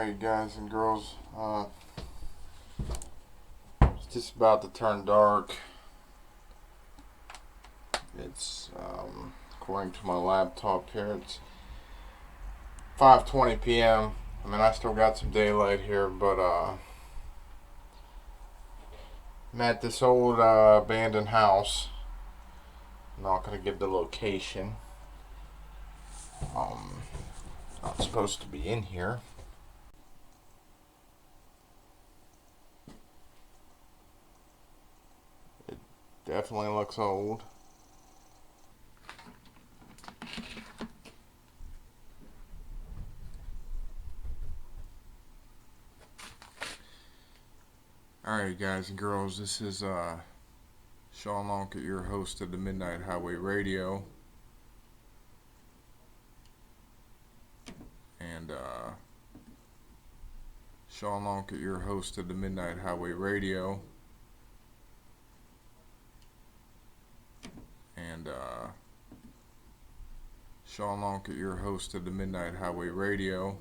Alright guys and girls, it's just about to turn dark. It's, according to my laptop here, it's 5:20 p.m. I mean, I still got some daylight here, but, I'm at this old, abandoned house. I'm not gonna give the location. Not supposed to be in here. Definitely looks old. Alright guys and girls, this is Sean Lonkett, your host of the Midnight Highway Radio. And Sean Lonkett, your host of the Midnight Highway Radio. And Sean Lonkett, your host of the Midnight Highway Radio.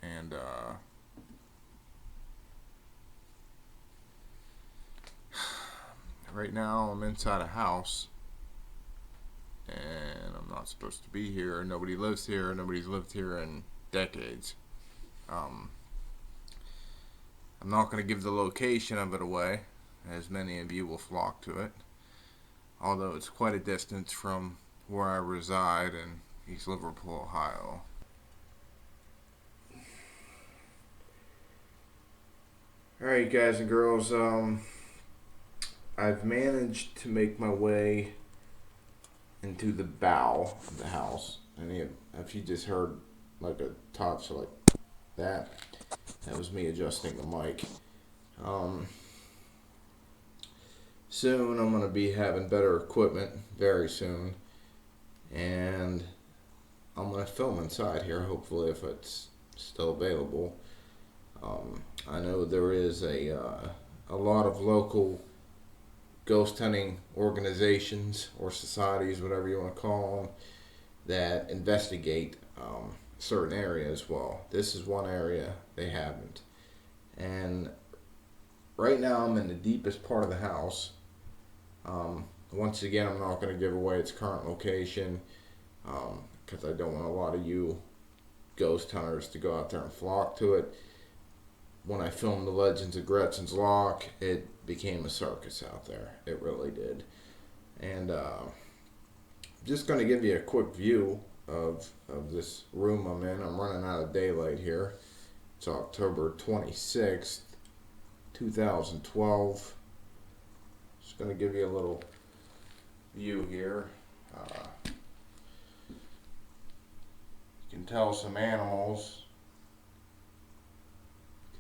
And right now I'm inside a house, and I'm not supposed to be here. Nobody lives here. Nobody's lived here in decades. I'm not going to give the location of it away, as many of you will flock to it, although it's quite a distance from where I reside in East Liverpool, Ohio. Alright guys and girls, I've managed to make my way into the bow of the house, and if you just heard like a touch like that, that was me adjusting the mic. Soon I'm going to be having better equipment, very soon, and I'm going to film inside here, hopefully, if it's still available. I know there is a lot of local ghost hunting organizations or societies, whatever you want to call them, that investigate certain areas. Well, this is one area they haven't. And right now I'm in the deepest part of the house. Once again, I'm not going to give away its current location because I don't want a lot of you ghost hunters to go out there and flock to it. When I filmed The Legends of Gretchen's Lock, it became a circus out there. It really did. And just going to give you a quick view of this room I'm in. I'm running out of daylight here. It's October 26th, 2012. Just going to give you a little view here. You can tell some animals.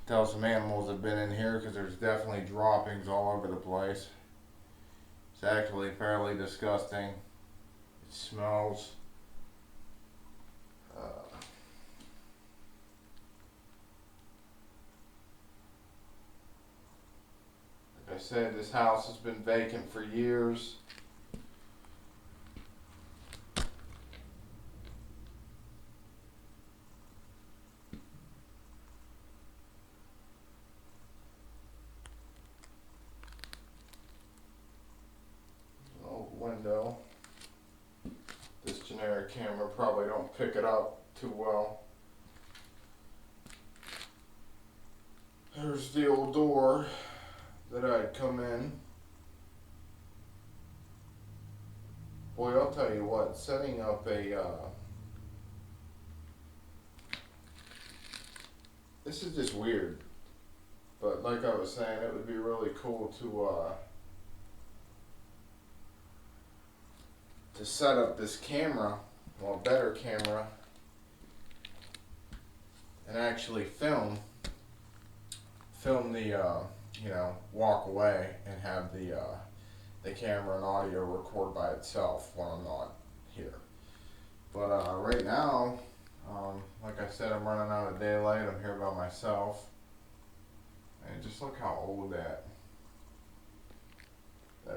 Some animals have been in here because there's definitely droppings all over the place. It's actually fairly disgusting. It smells. Like I said, this house has been vacant for years. Window. This generic camera probably don't pick it up too well. There's the old door that I'd come in. Boy, I'll tell you what, setting up a this is just weird, but like I was saying, it would be really cool to set up this camera, well, a better camera, and actually film the walk away and have the camera and audio record by itself when I'm not here. But right now, like I said, I'm running out of daylight. I'm here by myself, and just look how old that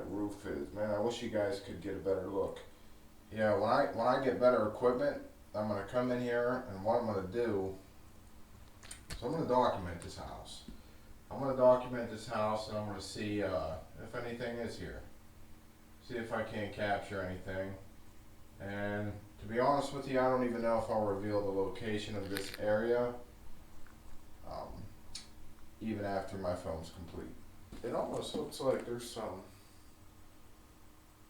roof is. Man, I wish you guys could get a better look. Yeah, when I get better equipment, I'm going to come in here, and what I'm going to do is I'm going to document this house. I'm going to document this house, and I'm going to see if anything is here. See if I can't capture anything. And to be honest with you, I don't even know if I'll reveal the location of this area, even after my film's complete. It almost looks like there's some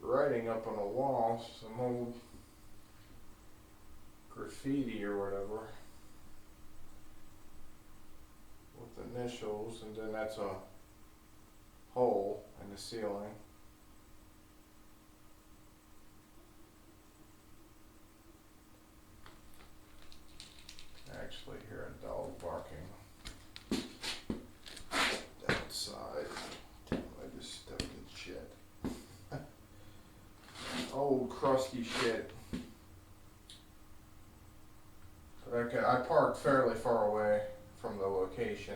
writing up on the wall, some old graffiti or whatever, with initials, and then that's a hole in the ceiling. I actually hear a dog barking outside. Damn, I just stepped in shit. Old crusty shit. But I parked fairly far away from the location.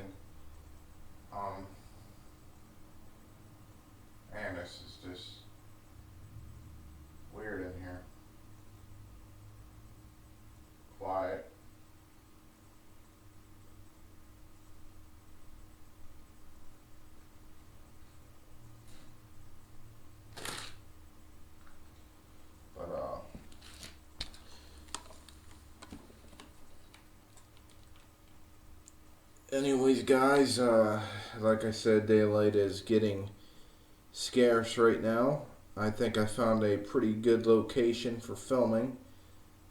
And this is just weird in here. Quiet. Anyways, guys, like I said, daylight is getting scarce right now. I think I found a pretty good location for filming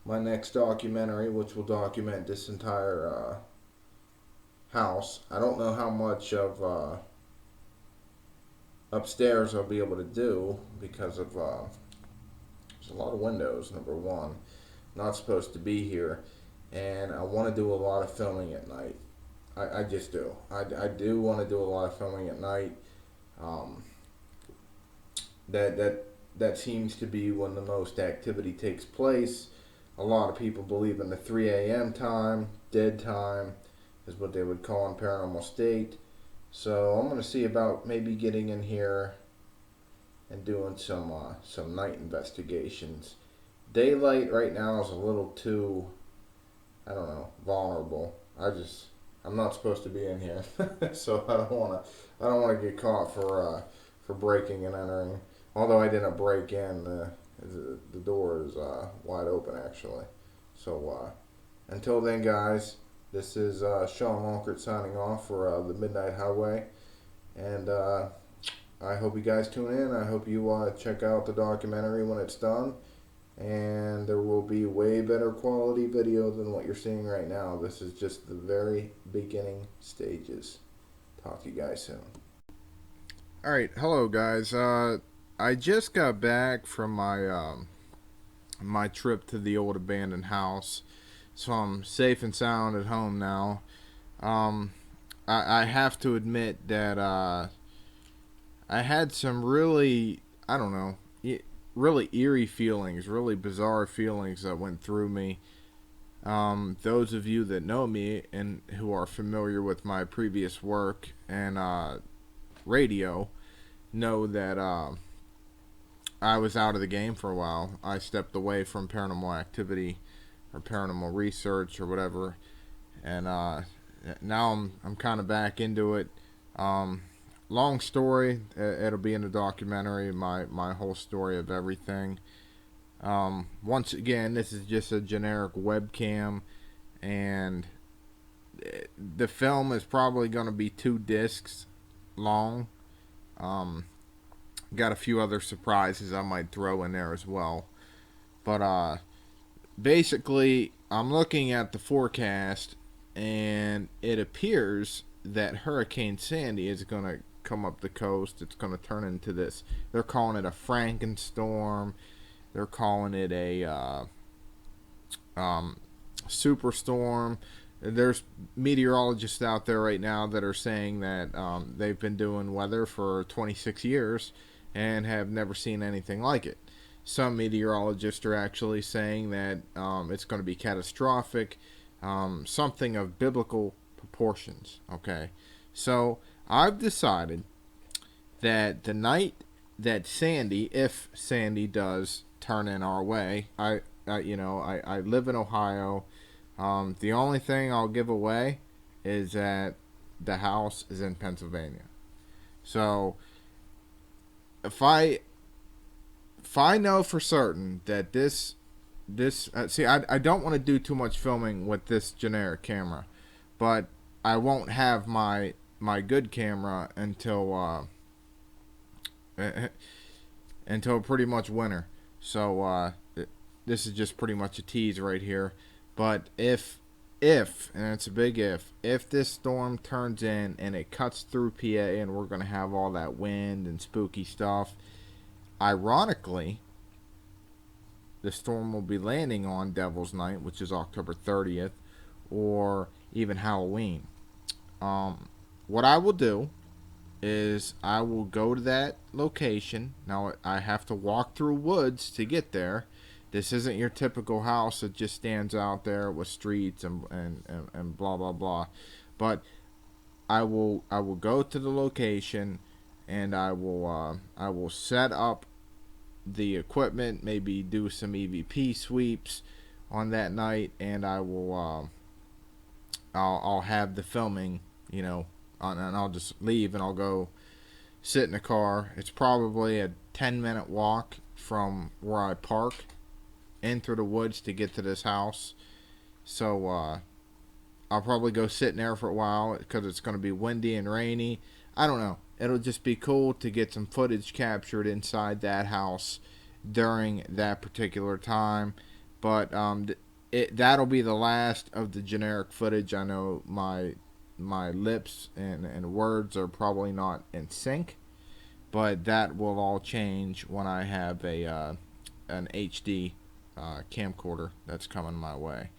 my next documentary, which will document this entire house. I don't know how much of upstairs I'll be able to do because of there's a lot of windows, number one. Not supposed to be here, and I want to do a lot of filming at night. I just do. I do want to do a lot of filming at night. That seems to be when the most activity takes place. A lot of people believe in the 3 a.m. time, dead time, is what they would call in paranormal state. So I'm going to see about maybe getting in here and doing some night investigations. Daylight right now is a little too, I don't know, vulnerable. I'm not supposed to be in here, so I don't want to get caught for breaking and entering. Although I didn't break in, the door is wide open actually. So until then, guys, this is Sean Lonkert signing off for the Midnight Highway, and I hope you guys tune in. I hope you check out the documentary when it's done. And there will be way better quality video than what you're seeing right now. This is just the very beginning stages. Talk to you guys soon. Alright, hello guys. I just got back from my my trip to the old abandoned house. So I'm safe and sound at home now. I have to admit that I had some really, I don't know, really eerie feelings, really bizarre feelings that went through me. Those of you that know me and who are familiar with my previous work and radio know that I was out of the game for a while. I stepped away from paranormal activity or paranormal research or whatever, and now I'm kind of back into it. Long story, it'll be in the documentary, my whole story of everything. Once again, this is just a generic webcam, and the film is probably going to be 2 discs long. Got a few other surprises I might throw in there as well. But basically, I'm looking at the forecast, and it appears that Hurricane Sandy is going to come up the coast. It's going to turn into this. They're calling it a Frankenstorm. They're calling it a superstorm. There's meteorologists out there right now that are saying that they've been doing weather for 26 years and have never seen anything like it. Some meteorologists are actually saying that it's going to be catastrophic, something of biblical proportions. Okay, so I've decided that the night that Sandy, if Sandy does turn in our way, I live in Ohio. The only thing I'll give away is that the house is in Pennsylvania. So if I if I know for certain that I don't want to do too much filming with this generic camera, but I won't have my good camera until pretty much winter. So this is just pretty much a tease right here. But if and it's a big if this storm turns in and it cuts through PA and we're gonna have all that wind and spooky stuff, ironically, the storm will be landing on Devil's Night, which is October 30th, or even Halloween. What I will do is I will go to that location. Now I have to walk through woods to get there. This isn't your typical house that just stands out there with streets and blah blah blah. But I will go to the location and I will set up the equipment, maybe do some EVP sweeps on that night, and I'll have the filming, and I'll just leave and I'll go sit in the car. It's probably a 10-minute walk from where I park in through the woods to get to this house. So I'll probably go sit in there for a while because it's going to be windy and rainy. I don't know. It'll just be cool to get some footage captured inside that house during that particular time. But that'll be the last of the generic footage. I know my lips and words are probably not in sync, but that will all change when I have an HD camcorder that's coming my way,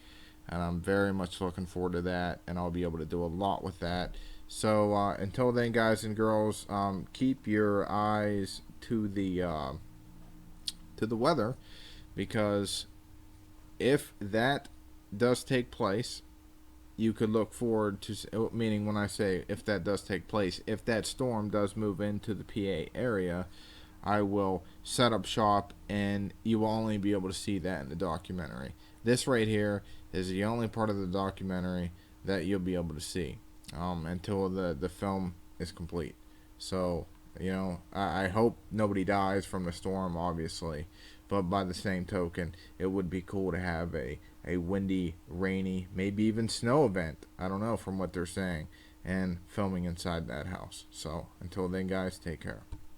and I'm very much looking forward to that, and I'll be able to do a lot with that. So until then, guys and girls, keep your eyes to the weather, because if that does take place, you could look forward to, meaning when I say if that does take place, if that storm does move into the PA area, I will set up shop and you will only be able to see that in the documentary. This right here is the only part of the documentary that you'll be able to see until the film is complete. So, I hope nobody dies from the storm, obviously, but by the same token, it would be cool to have a windy, rainy, maybe even snow event. I don't know from what they're saying, and filming inside that house. So until then, guys, take care.